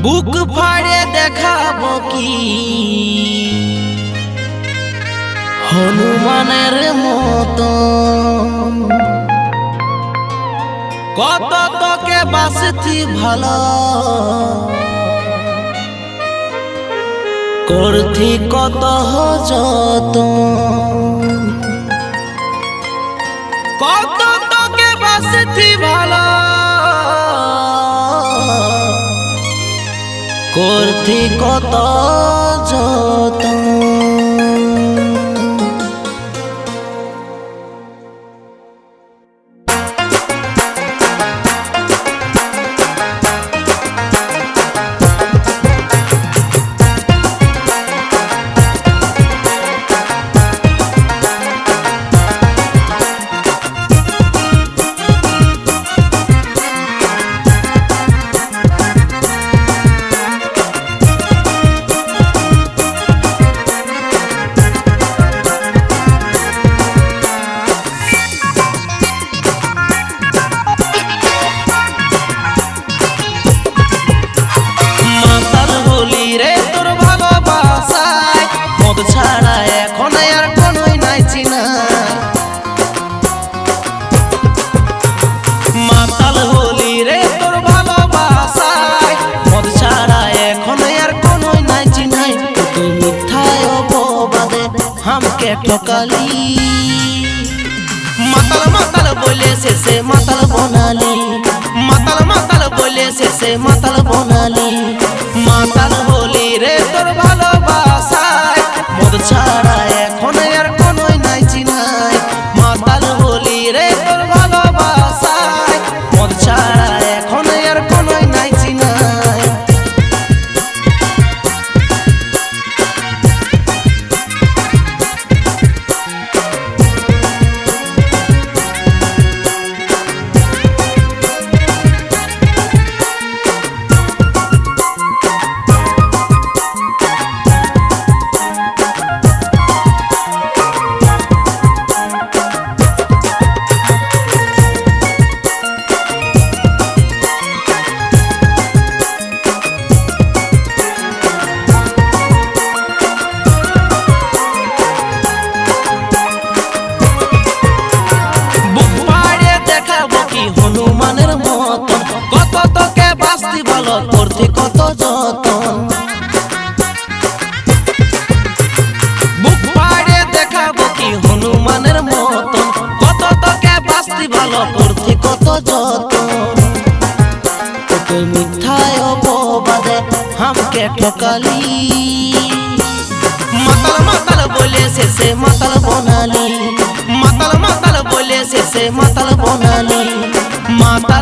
বুক ফাড়ে দেখাবো কি হনুমানের মতো, কত তোকে বাসতি ভালো করতি কত যত, কত তোকে বাসতি ভালো করতি কত যত। ছাড়া এখন আর কোনোই নাই চিনা, মাতাল হলি রে তোর ভালোবাসায়, মদ ছাড়া এখন আর কোনোই নাই চিনাই। তুই মিথ্যায় অপবাদে হামকে ঠকালি, মাতাল মাতাল বলে শেষে মাতাল বনালি, মাতাল মাতাল বলে শেষে মাতাল বনালি। মাতাল হলি রে তোর ভালোবাসায়, মদ ছাড়া এখন আর কোনোই নাই চিনাই। মাতাল হলি রে তোর ভালোবাসায়, মদ ছাড়া এখন আর কোনোই নাই চিনাই। হনুমানের মতন কত তোকে বাঁচতি ভালো করতে কত যতন, বুক ফাড়ে দেখাবো কি হনুমানের মতন কত তোকে বাঁচতি ভালো করতে কত যতন। তোকে মিথ্যায় অপবাদে হামকে ঠকালি, মাতাল মাতাল বলে শেষে মাতাল বনালি, মাতাল মাতাল বলে শেষে মাতাল বনালি। মাতাল